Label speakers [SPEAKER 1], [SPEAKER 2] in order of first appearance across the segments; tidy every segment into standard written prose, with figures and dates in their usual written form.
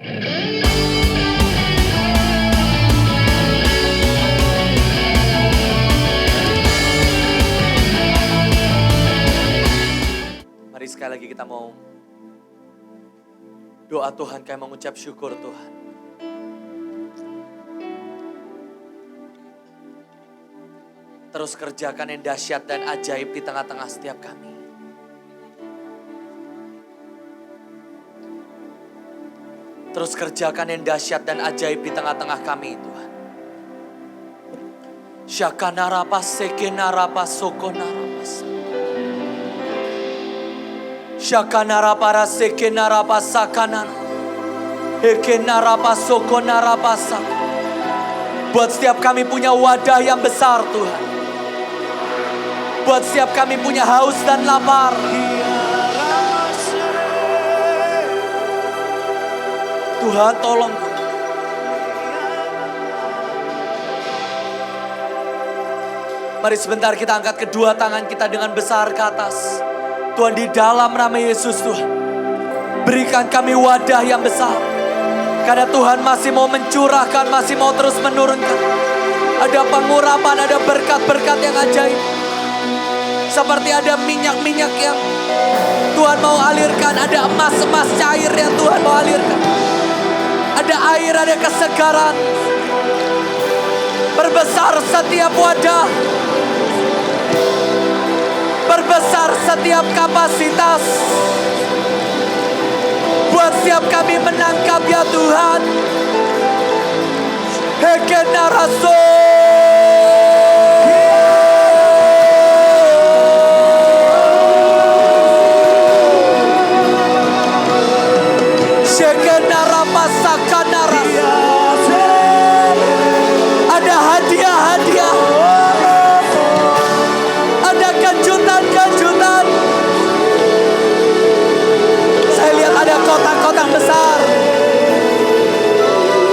[SPEAKER 1] Mari sekali lagi kita mau doa Tuhan, kami mengucap syukur Tuhan. Terus kerjakan yang dahsyat dan ajaib di tengah-tengah setiap kami. Terus kerjakan yang dahsyat dan ajaib di tengah-tengah kami Tuhan. Syakanarapa sekenarapa sokonarapa. Syakanarapa sekenarapa sakanana. Hekenarapa sokonarapa sak. Buat setiap kami punya wadah yang besar Tuhan. Buat setiap kami punya haus dan lapar. Tuhan tolong. Mari sebentar kita angkat kedua tangan kita dengan besar ke atas. Tuhan, di dalam nama Yesus Tuhan, berikan kami wadah yang besar. Karena Tuhan masih mau mencurahkan, masih mau terus menurunkan. Ada pengurapan, ada berkat-berkat yang ajaib. Seperti ada minyak-minyak yang Tuhan mau alirkan. Ada emas-emas cair yang Tuhan mau alirkan. Ada air, ada kesegaran. Perbesar setiap wadah. Perbesar setiap kapasitas. Buat setiap kami menangkap ya Tuhan. Hekenaraso. Ada hadiah-hadiah. Ada kejutan-kejutan. Saya lihat ada kotak-kotak besar.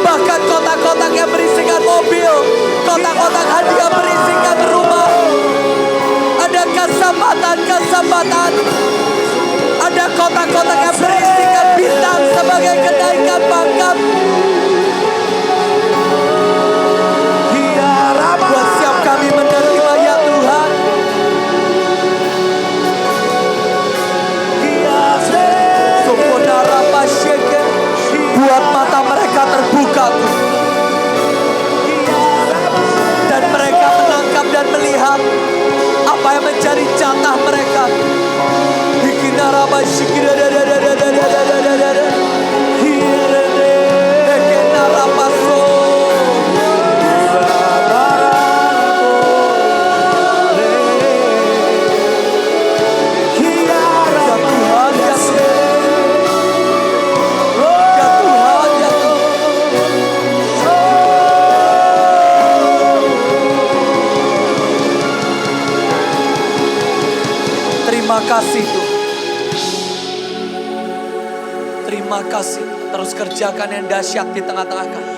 [SPEAKER 1] Bahkan kotak-kotak yang berisikan mobil. Kotak-kotak hadiah berisikan rumah. Ada kesempatan-kesempatan. Ada kotak-kotak yang berisikan bintang sebagai kenaikan pangkat. Buat siap kami menerima ya Tuhan. Buat mata mereka terbuka dan mereka menangkap dan melihat apa yang menjadi jatah mereka. Terima kasih Tuhan. Terima kasih. Terus kerjakan yang dahsyat di tengah-tengah kami.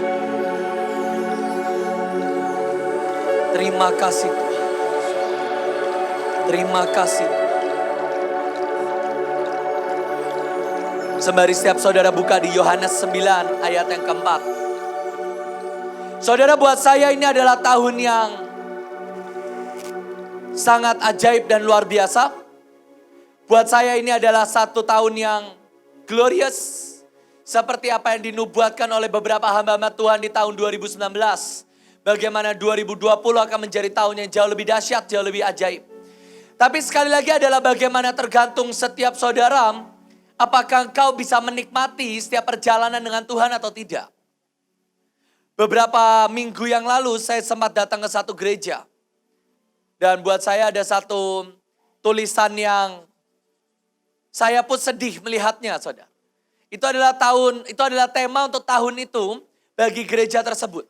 [SPEAKER 1] Terima kasih Tuhan. Terima kasih. Sembari setiap saudara buka di Yohanes 9 ayat yang keempat. Saudara, buat saya ini adalah tahun yang sangat ajaib dan luar biasa. Buat saya ini adalah satu tahun yang glorious. Seperti apa yang dinubuatkan oleh beberapa hamba-hamba Tuhan di tahun 2019. Bagaimana 2020 akan menjadi tahun yang jauh lebih dahsyat, jauh lebih ajaib. Tapi sekali lagi adalah bagaimana tergantung setiap saudara. Apakah engkau bisa menikmati setiap perjalanan dengan Tuhan atau tidak. Beberapa minggu yang lalu saya sempat datang ke satu gereja. Dan buat saya ada satu tulisan yang saya pun sedih melihatnya, saudara. Itu adalah tema untuk tahun itu bagi gereja tersebut.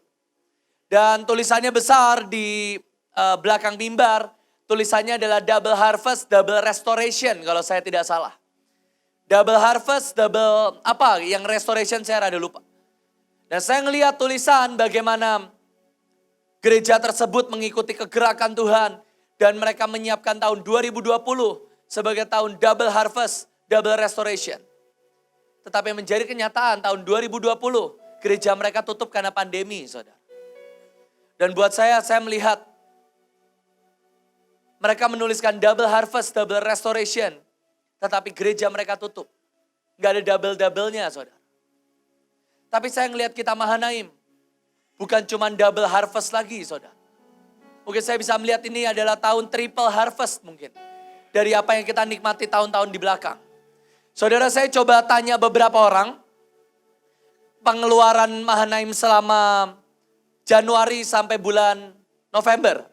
[SPEAKER 1] Dan tulisannya besar di belakang mimbar. Tulisannya adalah double harvest, double restoration kalau saya tidak salah. Double harvest, double apa yang restoration saya rada lupa. Dan saya ngelihat tulisan bagaimana gereja tersebut mengikuti kegerakan Tuhan. Dan mereka menyiapkan tahun 2020 sebagai tahun double harvest, double restoration. Tetapi menjadi kenyataan tahun 2020, gereja mereka tutup karena pandemi, saudara. Dan buat saya melihat mereka menuliskan double harvest, double restoration. Tetapi gereja mereka tutup. Gak ada double-doublenya, saudara. Tapi saya ngelihat kita Mahanaim, bukan cuma double harvest lagi, saudara. Mungkin saya bisa melihat ini adalah tahun triple harvest mungkin. Dari apa yang kita nikmati tahun-tahun di belakang. Saudara, saya coba tanya beberapa orang, pengeluaran Mahanaim selama Januari sampai bulan November.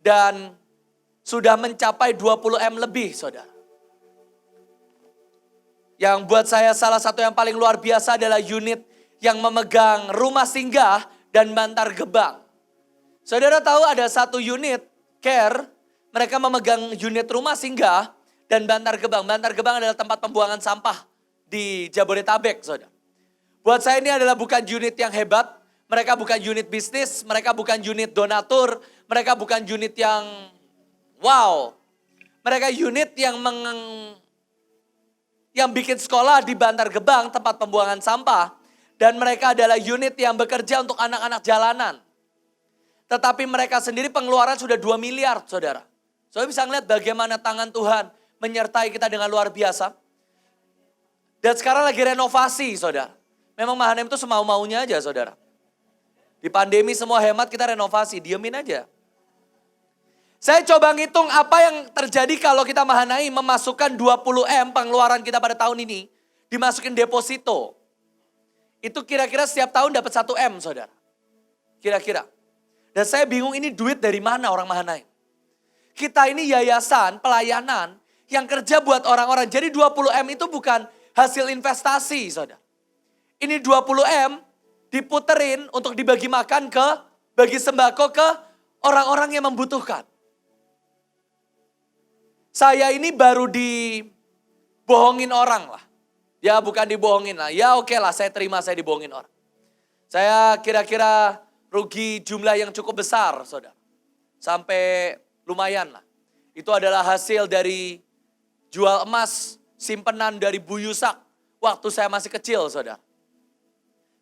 [SPEAKER 1] Dan sudah mencapai 20M lebih, saudara. Yang buat saya salah satu yang paling luar biasa adalah unit yang memegang rumah singgah dan bantar gebang. Saudara tahu ada satu unit care, mereka memegang unit rumah singgah dan bantar gebang. Bantar gebang adalah tempat pembuangan sampah di Jabodetabek, saudara. Buat saya ini adalah bukan unit yang hebat, mereka bukan unit bisnis, mereka bukan unit donatur, mereka bukan unit yang wow. Mereka unit yang bikin sekolah di Bantar Gebang, tempat pembuangan sampah. Dan mereka adalah unit yang bekerja untuk anak-anak jalanan. Tetapi mereka sendiri pengeluaran sudah 2 miliar, saudara. Saudara bisa ngeliat bagaimana tangan Tuhan menyertai kita dengan luar biasa. Dan sekarang lagi renovasi, saudara. Memang Mahanaim itu semau-maunya aja, saudara. Di pandemi semua hemat, kita renovasi, diemin aja. Saya coba ngitung apa yang terjadi kalau kita Mahanaim memasukkan 20M pengeluaran kita pada tahun ini. Dimasukin deposito. Itu kira-kira setiap tahun dapat 1M, saudara. Kira-kira. Dan saya bingung ini duit dari mana orang Mahanaim. Kita ini yayasan, pelayanan yang kerja buat orang-orang. Jadi 20M itu bukan hasil investasi, saudara. Ini 20M diputerin untuk dibagi makan bagi sembako ke orang-orang yang membutuhkan. Saya ini baru dibohongin orang lah. Ya bukan dibohongin lah, ya oke lah saya terima saya dibohongin orang. Saya kira-kira rugi jumlah yang cukup besar, saudara. Sampai lumayan lah. Itu adalah hasil dari jual emas simpenan dari Bu Yusak waktu saya masih kecil, saudara.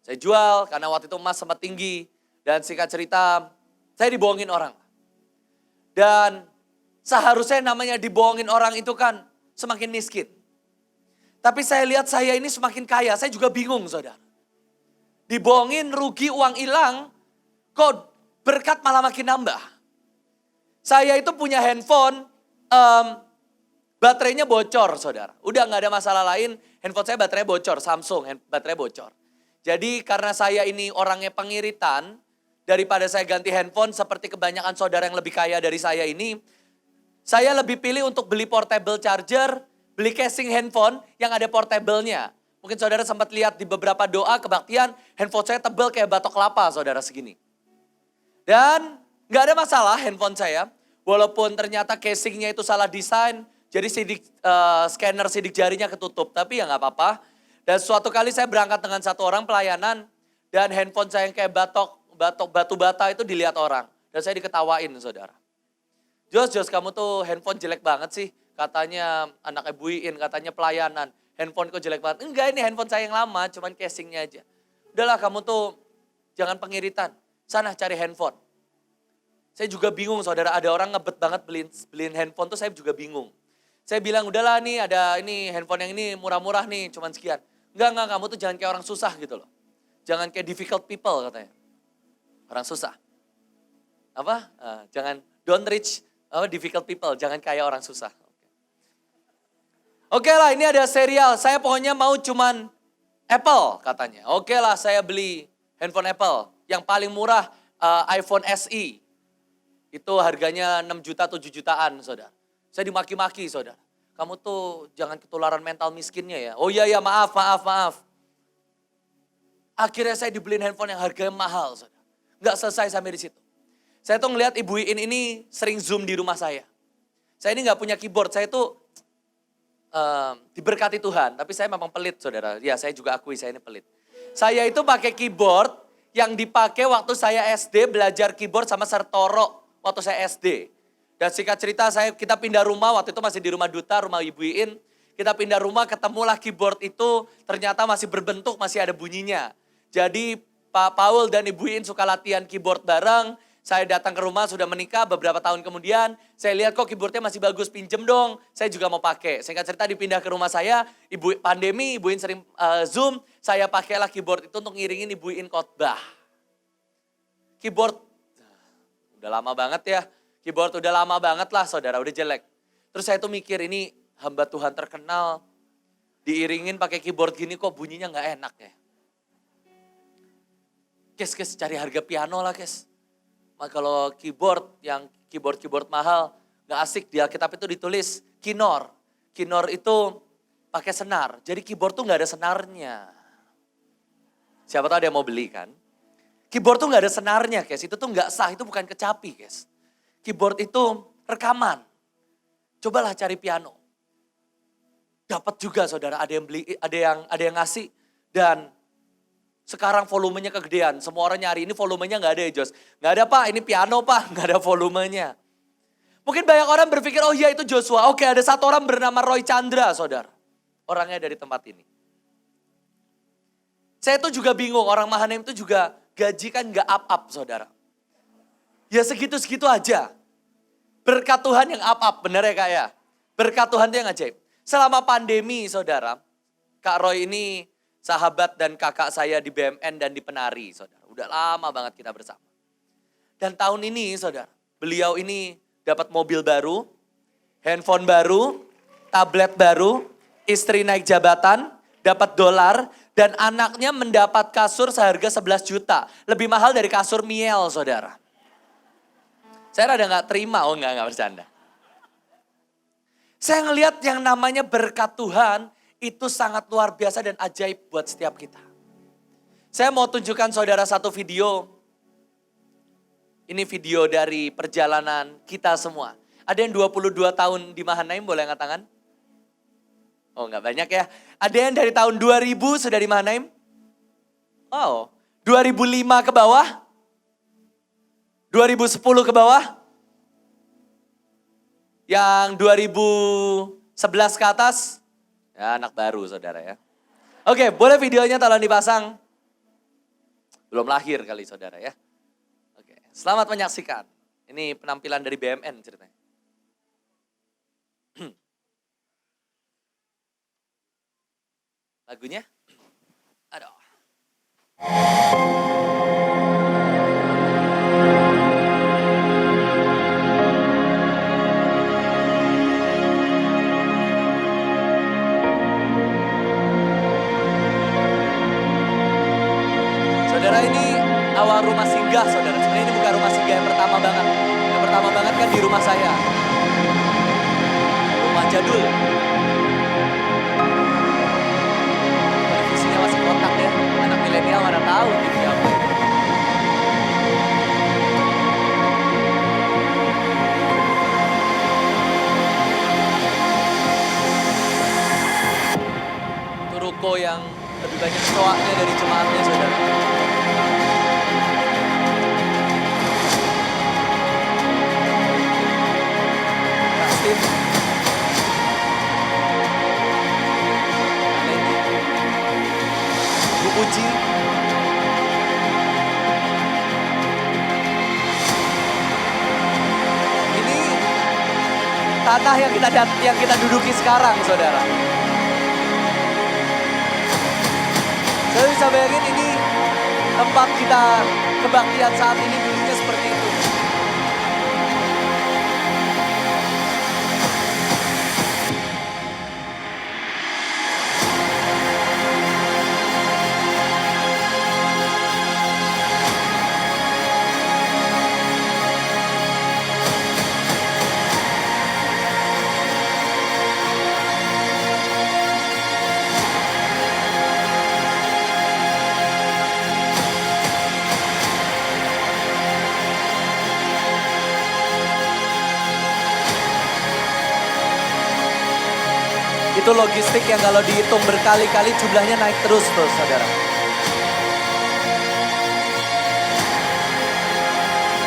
[SPEAKER 1] Saya jual karena waktu itu emas sempat tinggi. Dan singkat cerita, saya dibohongin orang. Dan seharusnya namanya dibohongin orang itu kan semakin miskin. Tapi saya lihat saya ini semakin kaya, saya juga bingung, saudara. Dibohongin, rugi, uang hilang, kok berkat malah makin nambah. Saya itu punya handphone, baterainya bocor, saudara. Udah gak ada masalah lain, handphone saya baterainya bocor, Samsung baterainya bocor. Jadi karena saya ini orangnya pengiritan, daripada saya ganti handphone seperti kebanyakan saudara yang lebih kaya dari saya ini, saya lebih pilih untuk beli portable charger, beli casing handphone yang ada portable-nya. Mungkin saudara sempat lihat di beberapa doa kebaktian, handphone saya tebal kayak batok kelapa, saudara, segini. Dan gak ada masalah handphone saya, walaupun ternyata casingnya itu salah desain, jadi scanner sidik jarinya ketutup, tapi ya gak apa-apa. Dan suatu kali saya berangkat dengan satu orang pelayanan, dan handphone saya yang kayak batu bata itu dilihat orang. Dan saya diketawain, saudara. Jos, kamu tuh handphone jelek banget sih. Katanya anak Ibu Iin, katanya pelayanan. Handphone kok jelek banget. Enggak, ini handphone saya yang lama, cuman casingnya aja. Udahlah kamu tuh jangan pengiritan. Sana cari handphone. Saya juga bingung, saudara. Ada orang ngebet banget beliin handphone tuh saya juga bingung. Saya bilang udahlah nih ada ini handphone yang ini murah-murah nih, cuman sekian. Enggak, kamu tuh jangan kayak orang susah gitu loh. Jangan kayak difficult people katanya. Orang susah. Apa? Jangan, don't reach difficult people, jangan kayak orang susah. Oke lah, ini ada serial. Saya pokoknya mau cuman Apple katanya. Oke lah, saya beli handphone Apple. Yang paling murah iPhone SE. Itu harganya 6 juta, 7 jutaan, saudara. Saya dimaki-maki, saudara. Kamu tuh jangan ketularan mental miskinnya ya. Oh iya, maaf. Akhirnya saya dibeliin handphone yang harganya mahal, saudara. Nggak selesai sampai di situ. Saya tuh ngeliat Ibu Iin ini sering zoom di rumah saya. Saya ini nggak punya keyboard, saya tuh diberkati Tuhan, tapi saya memang pelit, saudara. Ya, saya juga akui saya ini pelit. Saya itu pakai keyboard yang dipakai waktu saya SD, belajar keyboard sama Sertoro waktu saya SD. Dan singkat cerita kita pindah rumah, waktu itu masih di rumah duta, rumah Ibu Iin. Kita pindah rumah, ketemulah keyboard itu ternyata masih berbentuk, masih ada bunyinya. Jadi Pak Paul dan Ibu In suka latihan keyboard bareng. Saya datang ke rumah, sudah menikah beberapa tahun kemudian. Saya lihat kok keyboardnya masih bagus, pinjem dong. Saya juga mau pakai. Singkat cerita dipindah ke rumah saya, Ibu In sering Zoom. Saya pakailah keyboard itu untuk ngiringin Ibu In khotbah. Keyboard, udah lama banget ya. Keyboard udah lama banget lah saudara, udah jelek. Terus saya tuh mikir ini hamba Tuhan terkenal. Diiringin pakai keyboard gini kok bunyinya gak enak ya. Kes, cari harga piano lah kes. Kalau keyboard yang keyboard mahal gak asik, di Alkitab itu ditulis kinor. Kinor itu pakai senar, jadi keyboard tuh gak ada senarnya. Siapa tahu ada yang mau beli kan? Keyboard tuh gak ada senarnya guys, itu tuh gak sah, itu bukan kecapi guys. Keyboard itu rekaman. Cobalah cari piano. Dapat juga saudara, ada yang beli, ada yang ngasih. Dan sekarang volumenya kegedean, semua orang nyari, ini volumenya gak ada ya Jos. Gak ada Pak, ini piano Pak, gak ada volumenya. Mungkin banyak orang berpikir, oh iya itu Joshua. Oke, ada satu orang bernama Roy Chandra saudara. Orangnya dari tempat ini. Saya tuh juga bingung, orang Mahanaim itu juga gaji kan gak up saudara. Ya segitu-segitu aja. Berkat Tuhan yang up, bener ya Kak ya? Berkat Tuhan itu yang ajaib. Selama pandemi saudara, Kak Roy ini sahabat dan kakak saya di BMN dan di Penari saudara. Udah lama banget kita bersama. Dan tahun ini saudara, beliau ini dapat mobil baru, handphone baru, tablet baru, istri naik jabatan, dapat dolar, dan anaknya mendapat kasur seharga 11 juta. Lebih mahal dari kasur Miel saudara. Saya rada gak terima, enggak bercanda. Saya ngelihat yang namanya berkat Tuhan, itu sangat luar biasa dan ajaib buat setiap kita. Saya mau tunjukkan saudara satu video. Ini video dari perjalanan kita semua. Ada yang 22 tahun di Mahanaim, boleh angkat tangan? Oh enggak banyak ya. Ada yang dari tahun 2000 sudah di Mahanaim? Oh, 2005 ke bawah? 2010 ke bawah? Yang 2011 ke atas? Ya, anak baru saudara ya. Oke, boleh videonya tolong dipasang. Belum lahir kali saudara ya. Oke, selamat menyaksikan. Ini penampilan dari BMN ceritanya. Lagunya? Aduh. Saudara, ini awal rumah singgah saudara. Sebenarnya ini bukan rumah singgah yang pertama banget. Yang pertama banget kan di rumah saya. Rumah jadul. Televisinya masih kotak ya. Anak milenial mana tahu TV apa. Itu ruko yang lebih banyak soaknya dari jemaatnya saudara. Bu Puji. Ini tanah yang kita duduki sekarang, saudara. Saya bisa bayangin ini tempat kita kebaktian saat ini dulunya seperti itu. Itu logistik yang kalau dihitung berkali-kali jumlahnya naik terus tuh saudara.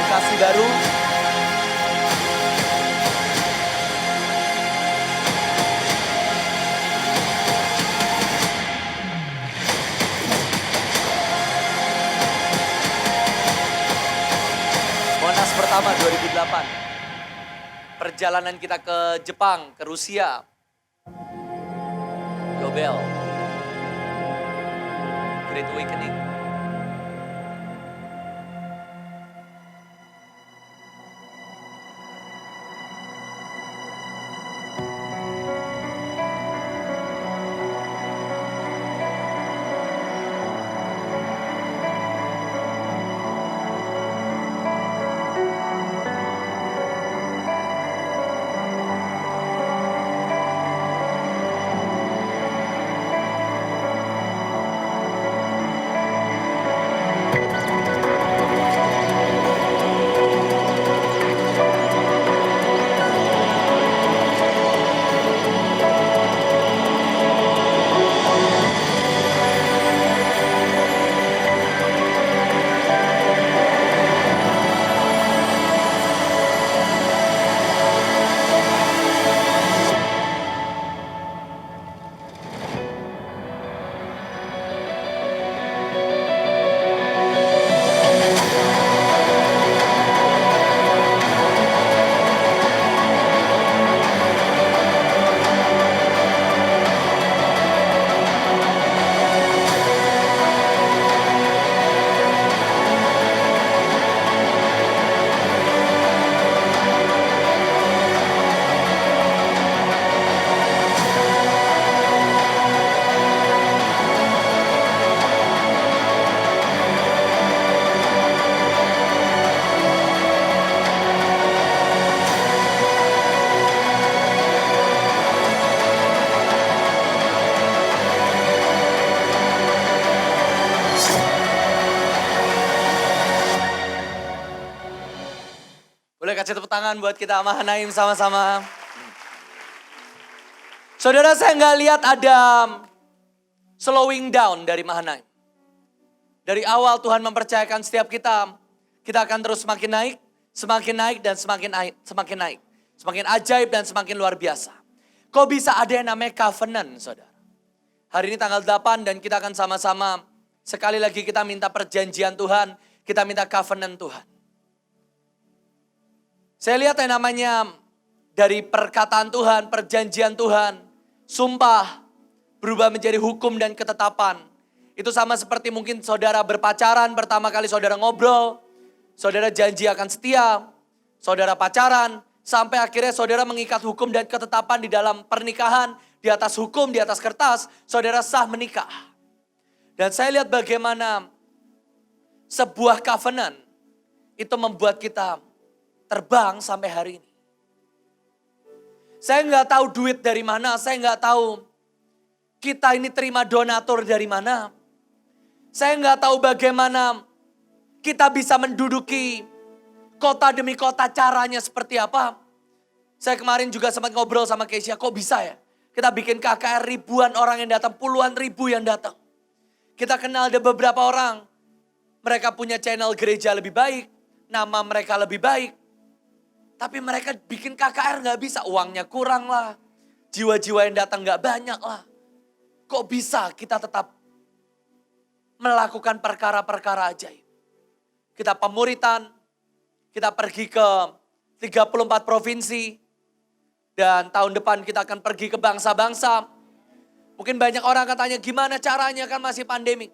[SPEAKER 1] Kasih baru. pertama 2008. Perjalanan kita ke Jepang, ke Rusia. Yobel. Great Awakening. Boleh kasih tepuk tangan buat kita Mahanaim sama-sama. Saudara, saya nggak lihat ada slowing down dari Mahanaim. Dari awal Tuhan mempercayakan setiap kita akan terus semakin naik dan semakin naik. Semakin ajaib dan semakin luar biasa. Kok bisa ada yang namanya covenant, saudara? Hari ini tanggal 8 dan kita akan sama-sama sekali lagi kita minta perjanjian Tuhan, kita minta covenant Tuhan. Saya lihat yang namanya dari perkataan Tuhan, perjanjian Tuhan, sumpah berubah menjadi hukum dan ketetapan. Itu sama seperti mungkin saudara berpacaran, pertama kali saudara ngobrol, saudara janji akan setia, saudara pacaran, sampai akhirnya saudara mengikat hukum dan ketetapan di dalam pernikahan, di atas hukum, di atas kertas, saudara sah menikah. Dan saya lihat bagaimana sebuah covenant itu membuat kita terbang sampai hari ini. Saya nggak tahu duit dari mana, saya nggak tahu kita ini terima donatur dari mana. Saya nggak tahu bagaimana kita bisa menduduki kota demi kota, caranya seperti apa. Saya kemarin juga sempat ngobrol sama Keisha, kok bisa ya? Kita bikin KKR ribuan orang yang datang, puluhan ribu yang datang. Kita kenal ada beberapa orang, mereka punya channel gereja lebih baik, nama mereka lebih baik. Tapi mereka bikin KKR gak bisa, uangnya kurang lah. Jiwa-jiwa yang datang gak banyak lah. Kok bisa kita tetap melakukan perkara-perkara ajaib? Kita pemuritan, kita pergi ke 34 provinsi. Dan tahun depan kita akan pergi ke bangsa-bangsa. Mungkin banyak orang katanya gimana caranya, kan masih pandemi.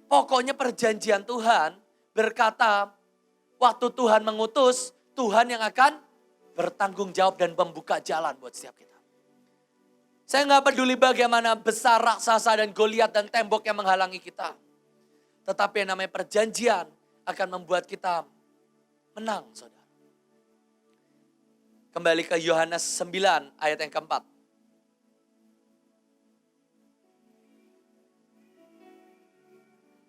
[SPEAKER 1] Pokoknya perjanjian Tuhan berkata waktu Tuhan mengutus, Tuhan yang akan bertanggung jawab dan membuka jalan buat setiap kita. Saya nggak peduli bagaimana besar raksasa dan Goliat dan tembok yang menghalangi kita. Tetapi yang namanya perjanjian akan membuat kita menang, saudara. Kembali ke Yohanes 9 ayat yang keempat.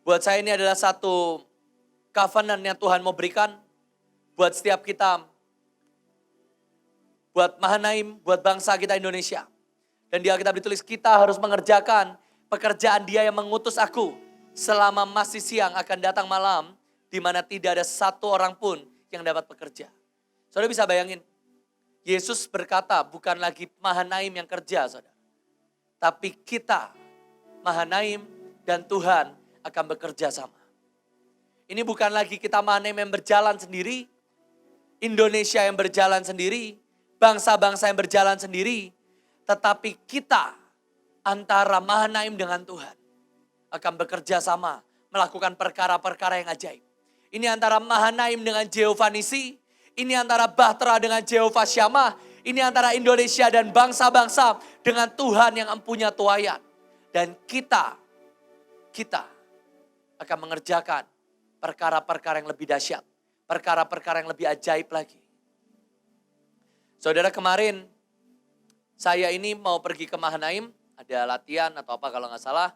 [SPEAKER 1] Buat saya ini adalah satu covenant yang Tuhan mau berikan buat setiap kita, buat Mahanaim, buat bangsa kita Indonesia. Dan di Alkitab ditulis kita harus mengerjakan pekerjaan Dia yang mengutus aku selama masih siang akan datang malam, di mana tidak ada satu orang pun yang dapat bekerja. Saudara bisa bayangin, Yesus berkata bukan lagi Mahanaim yang kerja, saudara. Tapi kita, Mahanaim dan Tuhan akan bekerja sama. Ini bukan lagi kita Mahanaim yang berjalan sendiri, Indonesia yang berjalan sendiri, bangsa-bangsa yang berjalan sendiri, tetapi kita antara Mahanaim dengan Tuhan akan bekerja sama melakukan perkara-perkara yang ajaib. Ini antara Mahanaim dengan Jehovah Nisi, ini antara Bahtera dengan Jehovah Shammah, ini antara Indonesia dan bangsa-bangsa dengan Tuhan yang empunya tuayan. Dan kita akan mengerjakan perkara-perkara yang lebih dahsyat, perkara-perkara yang lebih ajaib lagi. Saudara, kemarin saya ini mau pergi ke Mahanaim, ada latihan atau apa kalau nggak salah.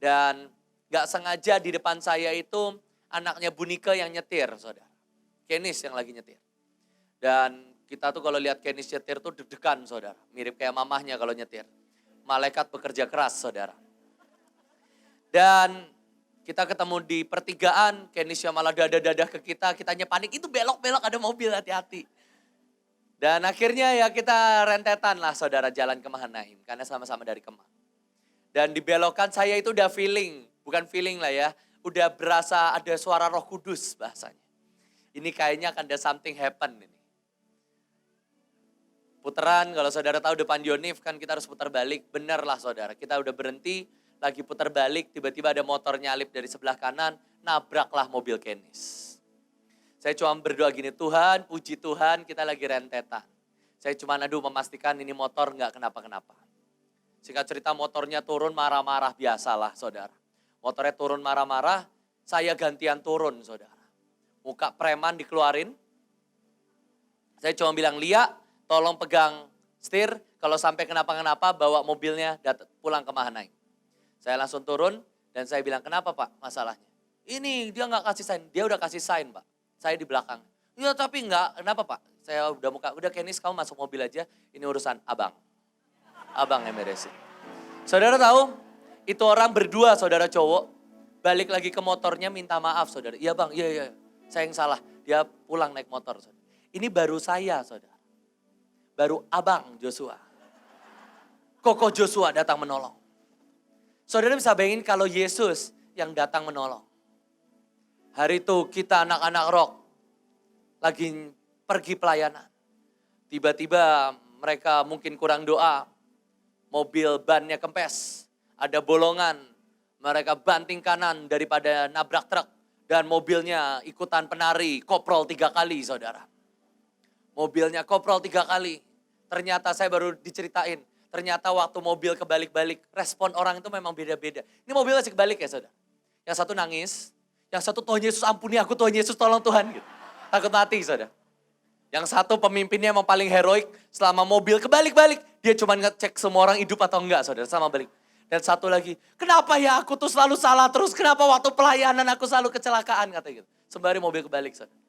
[SPEAKER 1] Dan nggak sengaja di depan saya itu anaknya Bu Nike yang nyetir, saudara. Kenis yang lagi nyetir. Dan kita tuh kalau lihat Kenis nyetir tuh deg-degan, saudara. Mirip kayak mamahnya kalau nyetir. Malaikat bekerja keras, saudara. Dan kita ketemu di pertigaan, Kenis yang malah dadah-dadah ke kita, kitanya panik, itu belok-belok ada mobil, hati-hati. Dan akhirnya ya kita rentetan lah saudara jalan ke Mahanaim, karena sama-sama dari Kemang. Dan di belokan saya itu udah feeling, bukan feeling lah ya, udah berasa ada suara Roh Kudus bahasanya. Ini kayaknya akan ada something happen ini. Puteran, kalau saudara tahu depan Yonif kan kita harus putar balik, bener lah saudara. Kita udah berhenti, lagi putar balik, tiba-tiba ada motor nyalip dari sebelah kanan, nabraklah mobil Kenis. Saya cuma berdoa gini, Tuhan, puji Tuhan kita lagi rentetan. Saya cuma memastikan ini motor nggak kenapa-kenapa. Singkat cerita motornya turun marah-marah, biasalah saudara. Motornya turun marah-marah, saya gantian turun saudara. Muka preman dikeluarin. Saya cuma bilang, Lia tolong pegang setir, kalau sampai kenapa-kenapa bawa mobilnya pulang ke Mahanaim. Saya langsung turun dan saya bilang, kenapa Pak masalahnya? Ini dia nggak kasih sign, dia udah kasih sign Pak. Saya di belakang. Ya tapi enggak, kenapa Pak? Saya udah Kenis kamu masuk mobil aja, ini urusan abang. Abang yang beresin. Saudara tahu, itu orang berdua saudara cowok, balik lagi ke motornya minta maaf saudara. Iya bang, iya, saya yang salah. Dia pulang naik motor saudara. Ini baru saya saudara. Baru abang Joshua. Koko Joshua datang menolong. Saudara bisa bayangin kalau Yesus yang datang menolong. Hari itu kita anak-anak rock lagi pergi pelayanan. Tiba-tiba mereka mungkin kurang doa. Mobil bannya kempes, ada bolongan. Mereka banting kanan daripada nabrak truk. Dan mobilnya ikutan penari, koprol 3 kali saudara. Mobilnya koprol 3 kali. Ternyata saya baru diceritain. Ternyata waktu mobil kebalik-balik, respon orang itu memang beda-beda. Ini mobil masih kebalik ya saudara. Yang satu nangis, yang satu Tuhan Yesus ampuni aku, Tuhan Yesus tolong Tuhan. Gitu. Takut mati saudara. Yang satu pemimpinnya yang paling heroik, selama mobil kebalik-balik, dia cuma ngecek semua orang hidup atau enggak saudara, sama balik. Dan satu lagi, kenapa ya aku tuh selalu salah terus, kenapa waktu pelayanan aku selalu kecelakaan, katanya gitu. Sembari mobil kebalik saudara.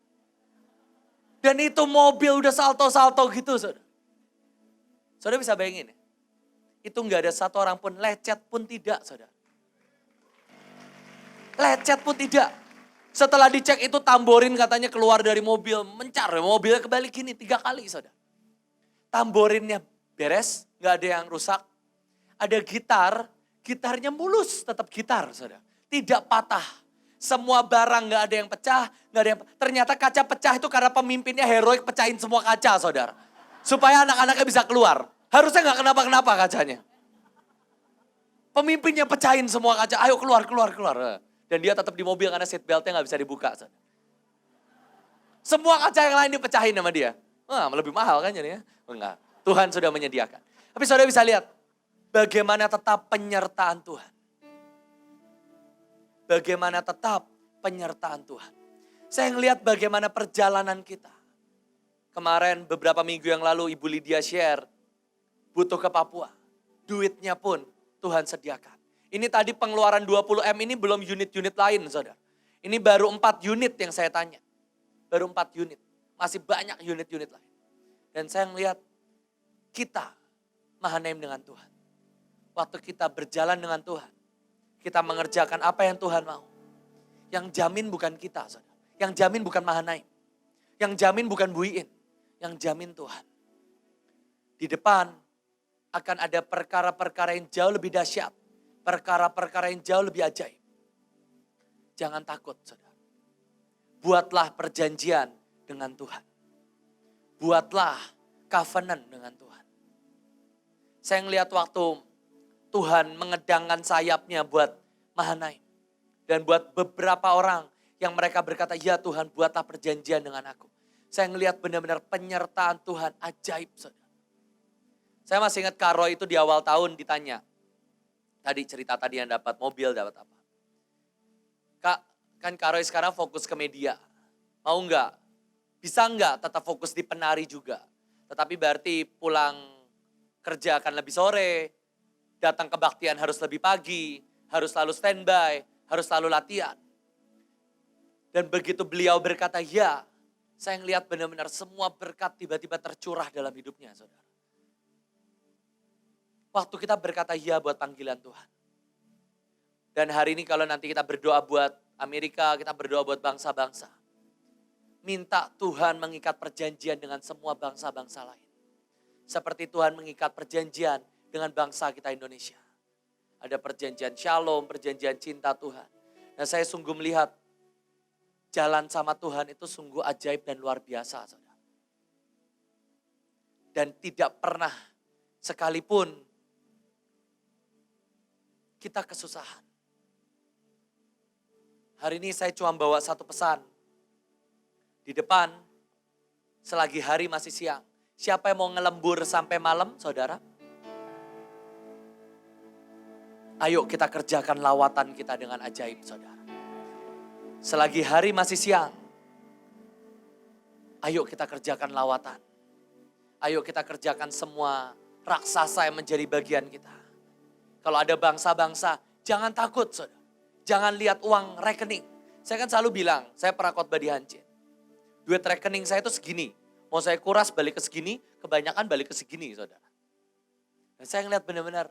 [SPEAKER 1] Dan itu mobil udah salto-salto gitu saudara. Saudara bisa bayangin ya, itu enggak ada satu orang pun, lecet pun tidak saudara. Lecet pun tidak. Setelah dicek itu tamborin katanya keluar dari mobil, mencar, mobilnya kebalik gini 3 kali saudara. Tamborinnya beres, gak ada yang rusak. Ada gitar, gitarnya mulus, tetap gitar saudara. Tidak patah, semua barang gak ada yang pecah, gak ada yang, ternyata kaca pecah itu karena pemimpinnya heroik pecahin semua kaca saudara. Supaya anak-anaknya bisa keluar, harusnya gak kenapa-kenapa kacanya. Pemimpinnya pecahin semua kaca, ayo keluar. Dan dia tetap di mobil karena seat beltnya gak bisa dibuka. Semua kaca yang lain dipecahin sama dia. Wah, lebih mahal kan jadinya? Enggak, Tuhan sudah menyediakan. Tapi saudara bisa lihat bagaimana tetap penyertaan Tuhan. Bagaimana tetap penyertaan Tuhan. Saya ngelihat bagaimana perjalanan kita. Kemarin beberapa minggu yang lalu Ibu Lydia share butuh ke Papua. Duitnya pun Tuhan sediakan. Ini tadi pengeluaran 20M ini belum unit-unit lain saudara. Ini baru 4 unit yang saya tanya. Baru 4 unit. Masih banyak unit-unit lain. Dan saya melihat kita Mahanaim dengan Tuhan. Waktu kita berjalan dengan Tuhan. Kita mengerjakan apa yang Tuhan mau. Yang jamin bukan kita saudara. Yang jamin bukan Mahanaim. Yang jamin bukan Buiin. Yang jamin Tuhan. Di depan akan ada perkara-perkara yang jauh lebih dahsyat. Perkara-perkara yang jauh lebih ajaib. Jangan takut saudara. Buatlah perjanjian dengan Tuhan. buatlah covenant dengan Tuhan. Saya ngelihat waktu Tuhan mengedangkan sayapnya buat Mahanaim. Dan buat beberapa orang yang mereka berkata, ya Tuhan buatlah perjanjian dengan aku. Saya ngelihat benar-benar penyertaan Tuhan ajaib. Saudara. Saya masih ingat Kak Roy itu di awal tahun ditanya. Tadi cerita tadi yang dapat mobil, dapat apa. Kak, kan Kak Roy sekarang fokus ke media. Mau enggak? Bisa enggak tetap fokus di penari juga? Tetapi berarti pulang kerja akan lebih sore, datang kebaktian harus lebih pagi, harus selalu standby, harus selalu latihan. Dan begitu beliau berkata ya, saya ngelihat benar-benar semua berkat tiba-tiba tercurah dalam hidupnya, saudara. Waktu kita berkata ya buat panggilan Tuhan. Dan hari ini kalau nanti kita berdoa buat Amerika, kita berdoa buat bangsa-bangsa. Minta Tuhan mengikat perjanjian dengan semua bangsa-bangsa lain. Seperti Tuhan mengikat perjanjian dengan bangsa kita Indonesia. Ada perjanjian shalom, perjanjian cinta Tuhan. Dan saya sungguh melihat jalan sama Tuhan itu sungguh ajaib dan luar biasa. Saudara. Dan tidak pernah sekalipun kita kesusahan. Hari ini saya cuma bawa satu pesan. Di depan, selagi hari masih siang. Siapa yang mau ngelembur sampai malam, saudara? Ayo kita kerjakan lawatan kita dengan ajaib, saudara. Selagi hari masih siang, ayo kita kerjakan lawatan. Ayo kita kerjakan semua raksasa yang menjadi bagian kita. Kalau ada bangsa-bangsa, jangan takut, saudara. Jangan lihat uang rekening. Saya kan selalu bilang, saya pernah khotbah di Hancit. Duit rekening saya itu segini. Mau saya kuras balik ke segini, kebanyakan balik ke segini, saudara. Dan saya ngeliat benar-benar,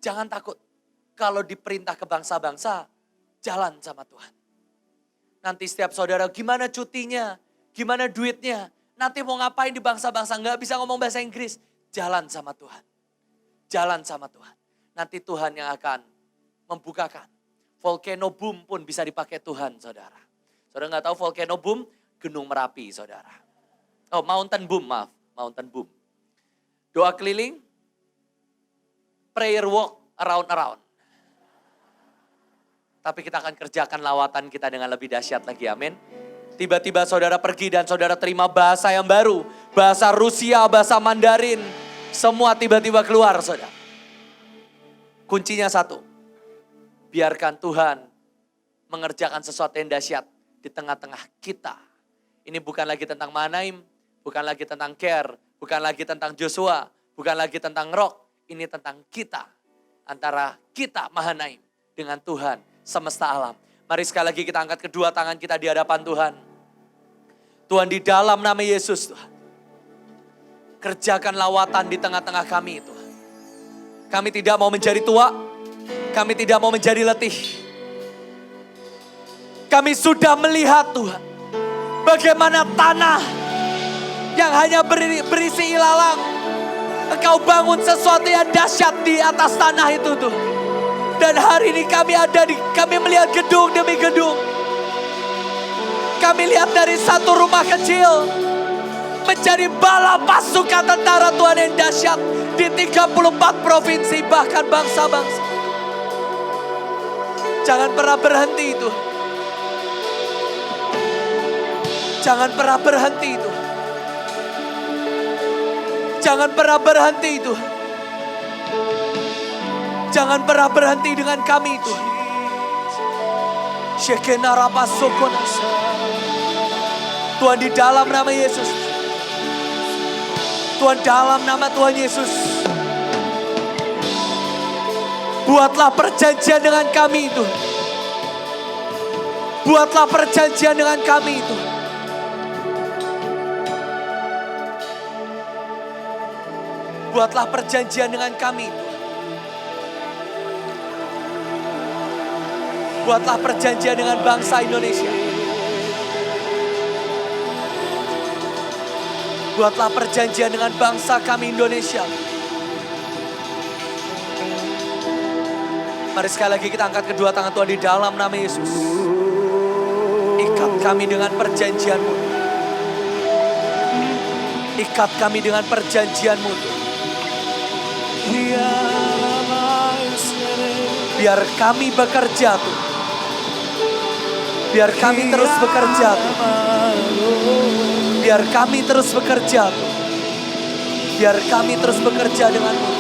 [SPEAKER 1] jangan takut. Kalau diperintah ke bangsa-bangsa, jalan sama Tuhan. Nanti setiap saudara, gimana cutinya? Gimana duitnya? Nanti mau ngapain di bangsa-bangsa? Nggak bisa ngomong bahasa Inggris. Jalan sama Tuhan. Jalan sama Tuhan. Nanti Tuhan yang akan membukakan. Volcano boom pun bisa dipakai Tuhan, saudara. Saudara nggak tahu volcano boom? Gunung Merapi, saudara. Oh, mountain boom, maaf. Mountain boom. Doa keliling, prayer walk around. Tapi kita akan kerjakan lawatan kita dengan lebih dahsyat lagi, amin. Tiba-tiba saudara pergi dan saudara terima bahasa yang baru. Bahasa Rusia, bahasa Mandarin. Semua tiba-tiba keluar, saudara. Kuncinya satu. Biarkan Tuhan mengerjakan sesuatu yang dahsyat di tengah-tengah kita. Ini bukan lagi tentang Mahanaim, bukan lagi tentang Care, bukan lagi tentang Joshua, bukan lagi tentang Rock. Ini tentang kita. Antara kita Mahanaim dengan Tuhan semesta alam. Mari sekali lagi kita angkat kedua tangan kita di hadapan Tuhan. Tuhan di dalam nama Yesus Tuhan. Kerjakan lawatan di tengah-tengah kami Tuhan. Kami tidak mau menjadi tua, kami tidak mau menjadi letih. Kami sudah melihat Tuhan. Bagaimana tanah yang hanya berisi ilalang. Engkau bangun sesuatu yang dahsyat di atas tanah itu Tuhan. Dan hari ini kami melihat gedung demi gedung. Kami lihat dari satu rumah kecil menjadi bala pasukan tentara Tuhan yang dahsyat di 34 provinsi bahkan bangsa-bangsa. Jangan pernah berhenti Tuhan. Jangan pernah berhenti Tuhan. Jangan pernah berhenti Tuhan. Jangan pernah berhenti dengan kami Tuhan. Tuhan di dalam nama Yesus. Tuhan dalam nama Tuhan Yesus. Buatlah perjanjian dengan kami Tuhan. Buatlah perjanjian dengan kami Tuhan. Buatlah perjanjian dengan kami Tuhan. Buatlah perjanjian dengan bangsa Indonesia. Buatlah perjanjian dengan bangsa kami Indonesia. Mari sekali lagi kita angkat kedua tangan Tuhan di dalam nama Yesus. Ikat kami dengan perjanjian-Mu. Ikat kami dengan perjanjian-Mu Tuhan. Biar kami bekerja Tuhan. Biar kami terus bekerja Tuhan. Biar kami terus bekerja Tuhan. Biar kami terus bekerja dengan-Mu.